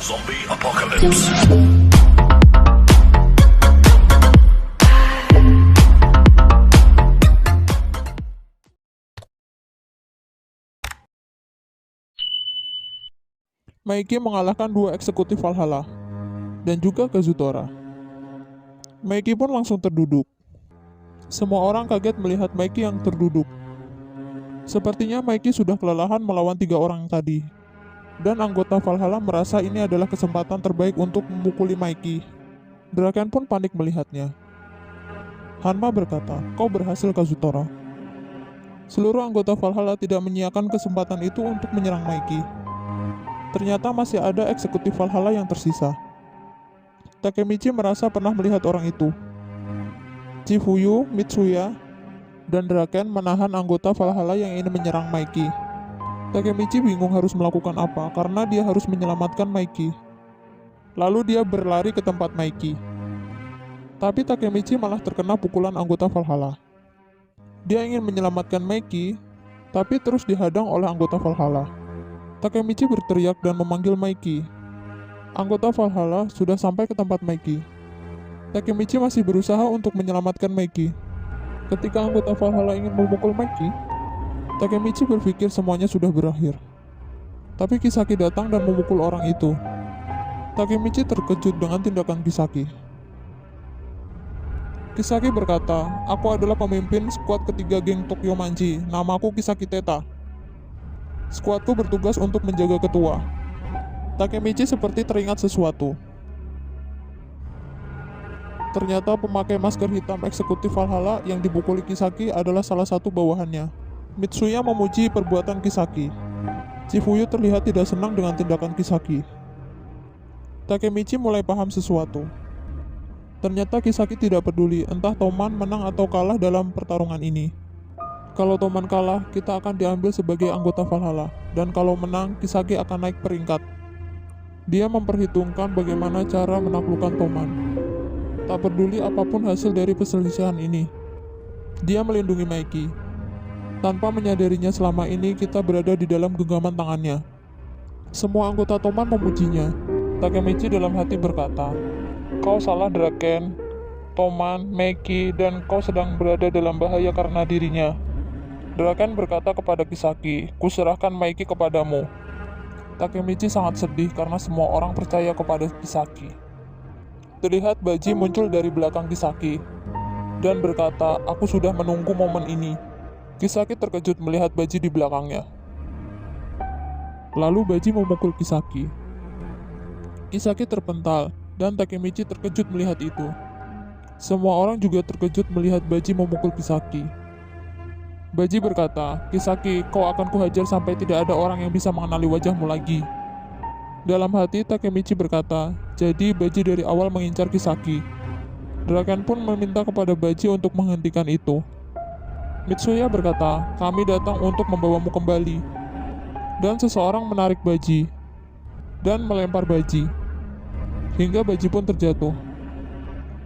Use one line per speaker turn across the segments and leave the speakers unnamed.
Zombie Apocalypse.
Maiki mengalahkan dua eksekutif Valhalla dan juga Kazutora. Maiki pun langsung terduduk. Semua orang kaget melihat Maiki yang terduduk. Sepertinya Maiki sudah kelelahan melawan 3 orang tadi. Dan anggota Valhalla merasa ini adalah kesempatan terbaik untuk memukuli Maiki. Draken pun panik melihatnya. Hanma berkata, "Kau berhasil, Kazutora." Seluruh anggota Valhalla tidak menyiapkan kesempatan itu untuk menyerang Maiki. Ternyata masih ada eksekutif Valhalla yang tersisa. Takemichi merasa pernah melihat orang itu. Chifuyu, Mitsuya, dan Draken menahan anggota Valhalla yang ingin menyerang Maiki. Takemichi bingung harus melakukan apa karena dia harus menyelamatkan Maiki. Lalu dia berlari ke tempat Maiki. Tapi Takemichi malah terkena pukulan anggota Valhalla. Dia ingin menyelamatkan Maiki, tapi terus dihadang oleh anggota Valhalla. Takemichi berteriak dan memanggil Maiki. Anggota Valhalla sudah sampai ke tempat Maiki. Takemichi masih berusaha untuk menyelamatkan Maiki. Ketika anggota Valhalla ingin memukul Maiki, Takemichi berpikir semuanya sudah berakhir. Tapi Kisaki datang dan memukul orang itu. Takemichi terkejut dengan tindakan Kisaki. Kisaki berkata, "Aku adalah pemimpin skuad ketiga geng Tokyo Manji. Namaku Kisaki Teta. Skuadku bertugas untuk menjaga ketua." Takemichi seperti teringat sesuatu. Ternyata pemakai masker hitam eksekutif Valhalla yang dipukuli Kisaki adalah salah satu bawahannya. Mitsuya memuji perbuatan Kisaki. Chifuyu terlihat tidak senang dengan tindakan Kisaki. Takemichi mulai paham sesuatu. Ternyata Kisaki tidak peduli entah Toman menang atau kalah dalam pertarungan ini. Kalau Toman kalah, kita akan diambil sebagai anggota Valhalla, dan kalau menang, Kisaki akan naik peringkat. Dia memperhitungkan bagaimana cara menaklukkan Toman. Tak peduli apapun hasil dari perselisihan ini, dia melindungi Maiki. Tanpa menyadarinya selama ini kita berada di dalam genggaman tangannya. Semua anggota Toman memujinya. Takemichi dalam hati berkata, "Kau salah, Draken, Toman, Maiki, dan kau sedang berada dalam bahaya karena dirinya." Draken berkata kepada Kisaki, "Kuserahkan Maiki kepadamu." Takemichi sangat sedih karena semua orang percaya kepada Kisaki. Terlihat Baji muncul dari belakang Kisaki dan berkata, "Aku sudah menunggu momen ini." Kisaki terkejut melihat Baji di belakangnya. Lalu Baji memukul Kisaki. Kisaki terpental dan Takemichi terkejut melihat itu. Semua orang juga terkejut melihat Baji memukul Kisaki. Baji berkata, "Kisaki, kau akan kuhajar sampai tidak ada orang yang bisa mengenali wajahmu lagi." Dalam hati Takemichi berkata, jadi Baji dari awal mengincar Kisaki. Draken pun meminta kepada Baji untuk menghentikan itu. Mitsuya berkata, "Kami datang untuk membawamu kembali." Dan seseorang menarik Baji dan melempar Baji, hingga Baji pun terjatuh.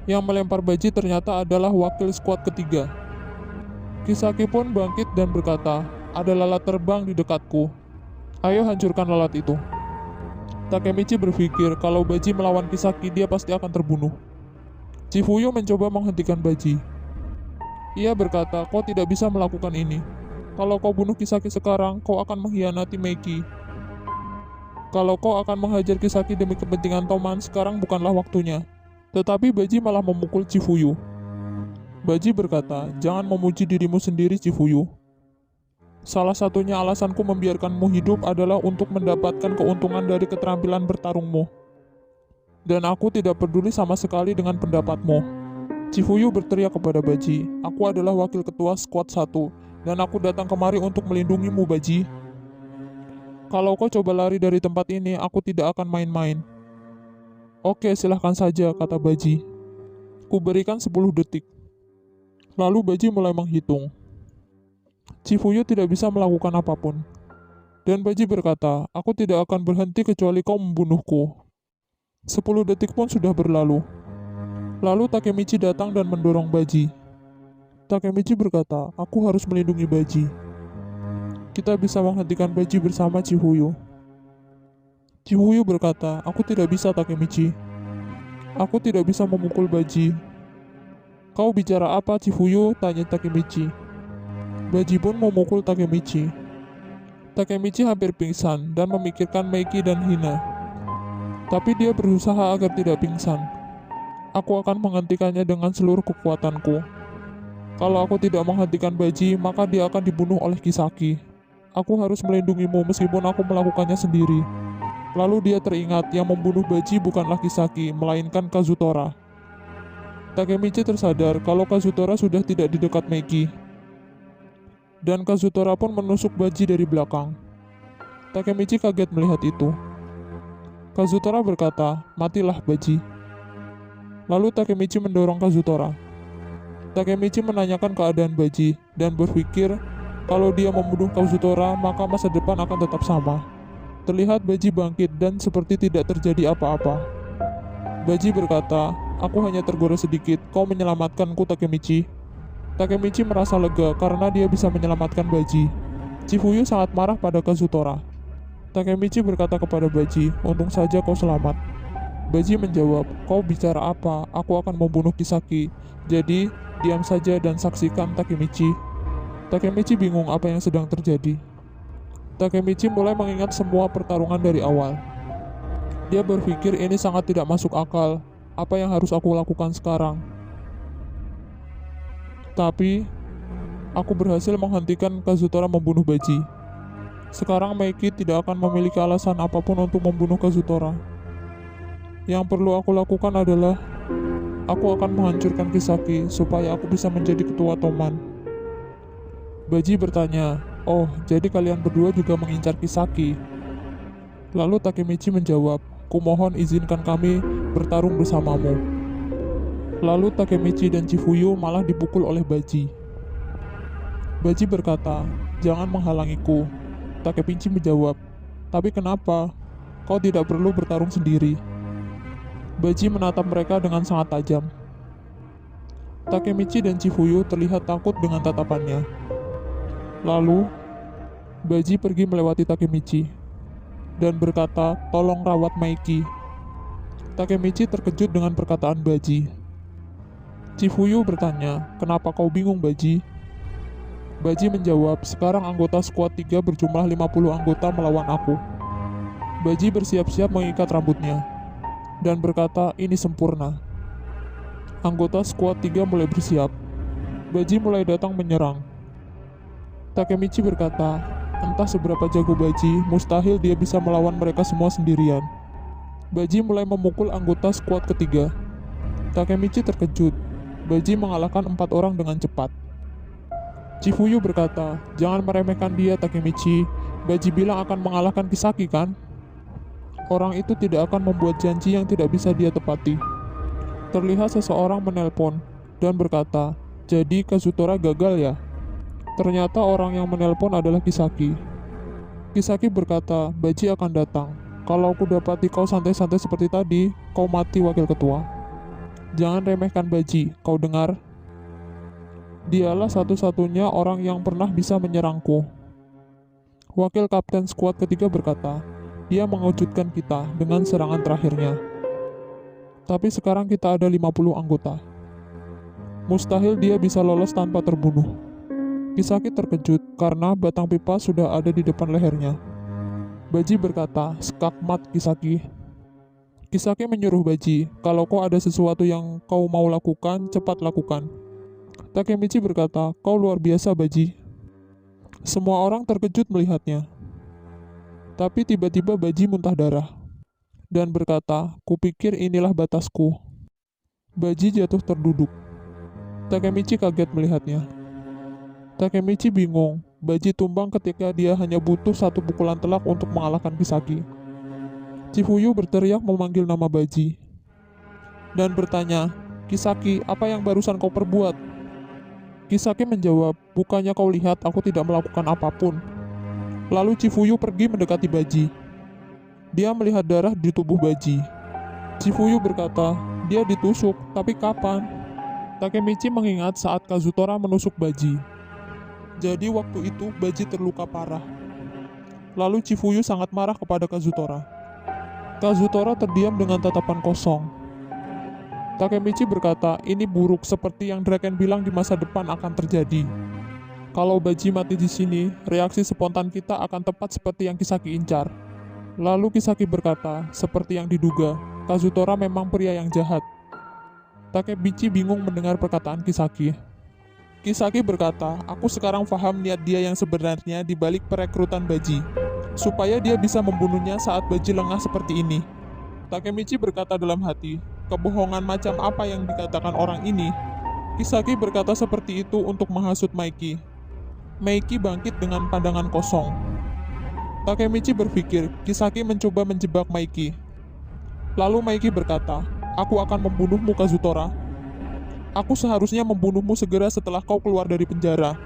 Yang melempar Baji ternyata adalah wakil skuad ketiga. Kisaki pun bangkit dan berkata, "Ada lalat terbang di dekatku. Ayo hancurkan lalat itu." Takemichi berpikir kalau Baji melawan Kisaki dia pasti akan terbunuh. Chifuyu mencoba menghentikan Baji. Ia berkata, "Kau tidak bisa melakukan ini. Kalau kau bunuh Kisaki sekarang, kau akan mengkhianati Maiki. Kalau kau akan menghajar Kisaki demi kepentingan Toman, sekarang bukanlah waktunya." Tetapi Baji malah memukul Chifuyu. Baji berkata, "Jangan memuji dirimu sendiri, Chifuyu. Salah satunya alasanku membiarkanmu hidup adalah untuk mendapatkan keuntungan dari keterampilan bertarungmu. Dan aku tidak peduli sama sekali dengan pendapatmu." Chifuyu berteriak kepada Baji, "Aku adalah wakil ketua skuad 1, dan aku datang kemari untuk melindungimu, Baji. Kalau kau coba lari dari tempat ini, aku tidak akan main-main." "Oke, silahkan saja," kata Baji. "Kuberikan 10 detik. Lalu Baji mulai menghitung. Chifuyu tidak bisa melakukan apapun. Dan Baji berkata, "Aku tidak akan berhenti kecuali kau membunuhku." 10 detik pun sudah berlalu. Lalu Takemichi datang dan mendorong Baji. Takemichi berkata, "Aku harus melindungi Baji. Kita bisa menghentikan Baji bersama Chifuyu." Chifuyu berkata, aku tidak bisa Takemichi. Aku tidak bisa memukul Baji. Kau bicara apa Chifuyu? Tanya Takemichi. Baji pun memukul Takemichi. Takemichi hampir pingsan dan memikirkan Meiki dan Hina. Tapi dia berusaha agar tidak pingsan. Aku akan menghentikannya dengan seluruh kekuatanku. Kalau aku tidak menghentikan Baji, maka dia akan dibunuh oleh Kisaki. Aku harus melindungimu meskipun aku melakukannya sendiri. Lalu dia teringat yang membunuh Baji bukanlah Kisaki, melainkan Kazutora. Takemichi tersadar kalau Kazutora sudah tidak di dekat Meiki. Dan Kazutora pun menusuk Baji dari belakang. Takemichi kaget melihat itu. Kazutora berkata, matilah Baji. Lalu Takemichi mendorong Kazutora. Takemichi menanyakan keadaan Baji dan berpikir kalau dia membunuh Kazutora maka masa depan akan tetap sama. Terlihat Baji bangkit dan seperti tidak terjadi apa-apa. Baji berkata, aku hanya tergores sedikit, kau menyelamatkanku Takemichi. Takemichi merasa lega karena dia bisa menyelamatkan Baji. Chifuyu sangat marah pada Kazutora. Takemichi berkata kepada Baji, untung saja kau selamat. Baji menjawab, kau bicara apa? Aku akan membunuh Kisaki. Jadi, diam saja dan saksikan Takemichi. Takemichi bingung apa yang sedang terjadi. Takemichi mulai mengingat semua pertarungan dari awal. Dia berpikir ini sangat tidak masuk akal. Apa yang harus aku lakukan sekarang? Tapi, aku berhasil menghentikan Kazutora membunuh Baji. Sekarang Meiki tidak akan memiliki alasan apapun untuk membunuh Kazutora. Yang perlu aku lakukan adalah, aku akan menghancurkan Kisaki supaya aku bisa menjadi ketua Toman. Baji bertanya, oh, jadi kalian berdua juga mengincar Kisaki? Lalu Takemichi menjawab, kumohon izinkan kami bertarung bersamamu. Lalu Takemichi dan Chifuyu malah dipukul oleh Baji. Baji berkata, jangan menghalangiku. Takemichi menjawab, tapi kenapa? Kau tidak perlu bertarung sendiri. Baji menatap mereka dengan sangat tajam. Takemichi dan Chifuyu terlihat takut dengan tatapannya. Lalu, Baji pergi melewati Takemichi dan berkata, tolong rawat Meiki. Takemichi terkejut dengan perkataan Baji. Chifuyu bertanya, kenapa kau bingung Baji? Baji menjawab, sekarang anggota skuad 3 berjumlah 50 anggota melawan aku. Baji bersiap-siap mengikat rambutnya dan berkata, ini sempurna. Anggota skuad 3 mulai bersiap. Baji mulai datang menyerang. Takemichi berkata, entah seberapa jago Baji, mustahil dia bisa melawan mereka semua sendirian. Baji mulai memukul anggota skuad ketiga. Takemichi terkejut. Baji mengalahkan 4 orang dengan cepat. Chifuyu berkata, jangan meremehkan dia Takemichi. Baji bilang akan mengalahkan Kisaki kan? Orang itu tidak akan membuat janji yang tidak bisa dia tepati. Terlihat seseorang menelpon dan berkata, jadi Kazutora gagal ya? Ternyata orang yang menelpon adalah Kisaki. Kisaki berkata, Baji akan datang. Kalau aku dapati kau santai-santai seperti tadi, kau mati wakil ketua. Jangan remehkan Baji, kau dengar? Dialah satu-satunya orang yang pernah bisa menyerangku. Wakil kapten skuad ketiga berkata, dia mengejutkan kita dengan serangan terakhirnya. Tapi sekarang kita ada 50 anggota. Mustahil dia bisa lolos tanpa terbunuh. Kisaki terkejut karena batang pipa sudah ada di depan lehernya. Baji berkata, skakmat Kisaki. Kisaki menyuruh Baji, kalau kau ada sesuatu yang kau mau lakukan, cepat lakukan. Takemichi berkata, kau luar biasa Baji. Semua orang terkejut melihatnya. Tapi tiba-tiba Baji muntah darah. Dan berkata, kupikir inilah batasku. Baji jatuh terduduk. Takemichi kaget melihatnya. Takemichi bingung, Baji tumbang ketika dia hanya butuh satu pukulan telak untuk mengalahkan Kisaki. Chifuyu berteriak memanggil nama Baji dan bertanya, Kisaki, apa yang barusan kau perbuat? Kisaki menjawab, bukannya kau lihat aku tidak melakukan apapun. Lalu Chifuyu pergi mendekati Baji. Dia melihat darah di tubuh Baji. Chifuyu berkata, dia ditusuk, tapi kapan? Takemichi mengingat saat Kazutora menusuk Baji. Jadi waktu itu Baji terluka parah. Lalu Chifuyu sangat marah kepada Kazutora. Kazutora terdiam dengan tatapan kosong. Takemichi berkata, ini buruk seperti yang Draken bilang di masa depan akan terjadi. Kalau Baji mati di sini, reaksi spontan kita akan tepat seperti yang Kisaki incar. Lalu Kisaki berkata, seperti yang diduga, Kazutora memang pria yang jahat. Takemichi bingung mendengar perkataan Kisaki. Kisaki berkata, aku sekarang paham niat dia yang sebenarnya di balik perekrutan Baji, supaya dia bisa membunuhnya saat Baji lengah seperti ini. Takemichi berkata dalam hati, kebohongan macam apa yang dikatakan orang ini? Kisaki berkata seperti itu untuk menghasut Maiki. Maiki bangkit dengan pandangan kosong. Takemichi berpikir, Kisaki mencoba menjebak Maiki. Lalu Maiki berkata, aku akan membunuhmu Kazutora. Aku seharusnya membunuhmu segera setelah kau keluar dari penjara.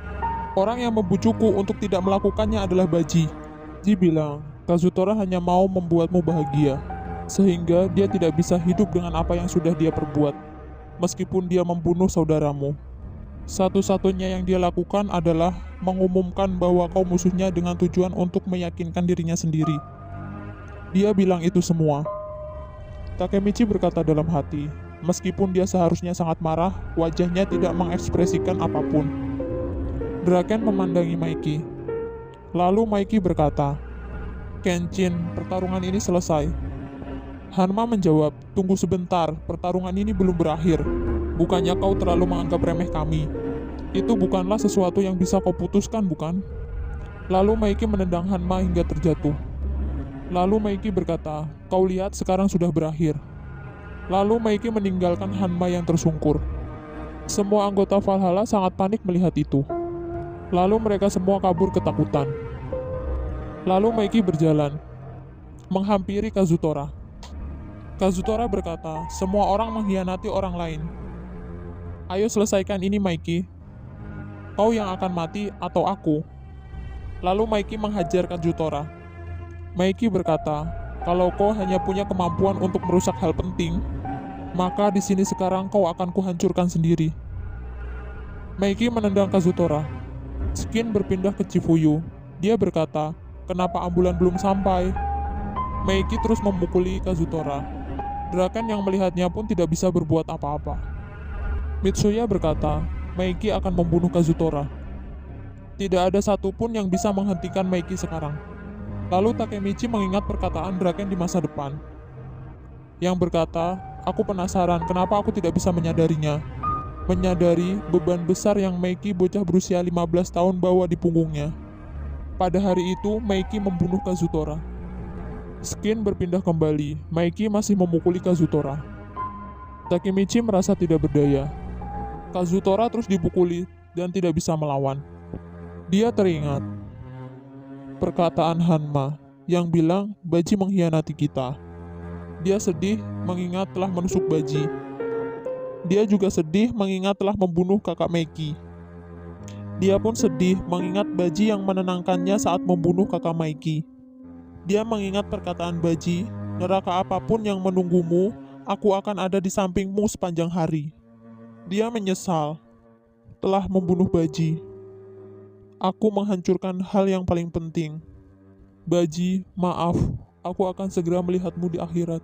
Orang yang membujukku untuk tidak melakukannya adalah Baji. Ji bilang, Kazutora hanya mau membuatmu bahagia, sehingga dia tidak bisa hidup dengan apa yang sudah dia perbuat, meskipun dia membunuh saudaramu. Satu-satunya yang dia lakukan adalah mengumumkan bahwa kau musuhnya dengan tujuan untuk meyakinkan dirinya sendiri. Dia bilang itu semua. Takemichi berkata dalam hati, meskipun dia seharusnya sangat marah, wajahnya tidak mengekspresikan apapun. Draken memandangi Maiki. Lalu Maiki berkata, Kenshin, pertarungan ini selesai. Hanma menjawab, tunggu sebentar, pertarungan ini belum berakhir. Bukannya kau terlalu menganggap remeh kami. Itu bukanlah sesuatu yang bisa kau putuskan, bukan? Lalu Maiki menendang Hanma hingga terjatuh. Lalu Maiki berkata, kau lihat sekarang sudah berakhir. Lalu Maiki meninggalkan Hanma yang tersungkur. Semua anggota Valhalla sangat panik melihat itu. Lalu mereka semua kabur ketakutan. Lalu Maiki berjalan, menghampiri Kazutora. Kazutora berkata, semua orang mengkhianati orang lain. Ayo selesaikan ini Maiki. Kau yang akan mati atau aku? Lalu Maiki menghajar Kazutora. Maiki berkata, kalau kau hanya punya kemampuan untuk merusak hal penting, maka di sini sekarang kau akan kuhancurkan sendiri. Maiki menendang Kazutora. Skin berpindah ke Chifuyu. Dia berkata, kenapa ambulan belum sampai? Maiki terus memukuli Kazutora. Draken yang melihatnya pun tidak bisa berbuat apa-apa. Mitsuya berkata, Maiki akan membunuh Kazutora. Tidak ada satupun yang bisa menghentikan Maiki sekarang. Lalu Takemichi mengingat perkataan Draken di masa depan, yang berkata, aku penasaran kenapa aku tidak bisa menyadarinya. Menyadari beban besar yang Maiki bocah berusia 15 tahun bawa di punggungnya. Pada hari itu, Maiki membunuh Kazutora. Skin berpindah kembali, Maiki masih memukuli Kazutora. Takemichi merasa tidak berdaya. Kazutora terus dipukuli dan tidak bisa melawan. Dia teringat perkataan Hanma yang bilang Baji mengkhianati kita. Dia sedih mengingat telah menusuk Baji. Dia juga sedih mengingat telah membunuh kakak Maiki. Dia pun sedih mengingat Baji yang menenangkannya saat membunuh kakak Maiki. Dia mengingat perkataan Baji, neraka apapun yang menunggumu, aku akan ada di sampingmu sepanjang hari. Dia menyesal telah membunuh Baji. Aku menghancurkan hal yang paling penting. Baji, maaf, aku akan segera melihatmu di akhirat.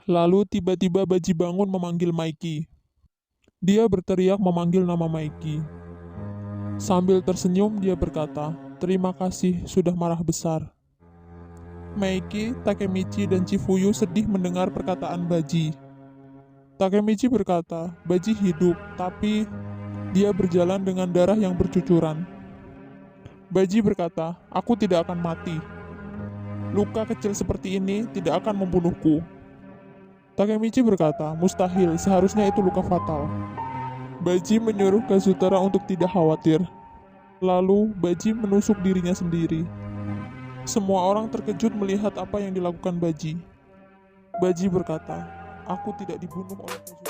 Lalu tiba-tiba Baji bangun memanggil Maiki. Dia berteriak memanggil nama Maiki. Sambil tersenyum dia berkata, terima kasih sudah marah besar. Maiki, Takemichi, dan Chifuyu sedih mendengar perkataan Baji. Takemichi berkata, Baji hidup, tapi dia berjalan dengan darah yang bercucuran. Baji berkata, aku tidak akan mati. Luka kecil seperti ini tidak akan membunuhku. Takemichi berkata, mustahil, seharusnya itu luka fatal. Baji menyuruh Kazutora untuk tidak khawatir. Lalu, Baji menusuk dirinya sendiri. Semua orang terkejut melihat apa yang dilakukan Baji. Baji berkata, aku tidak dibunuh oleh Kazutora.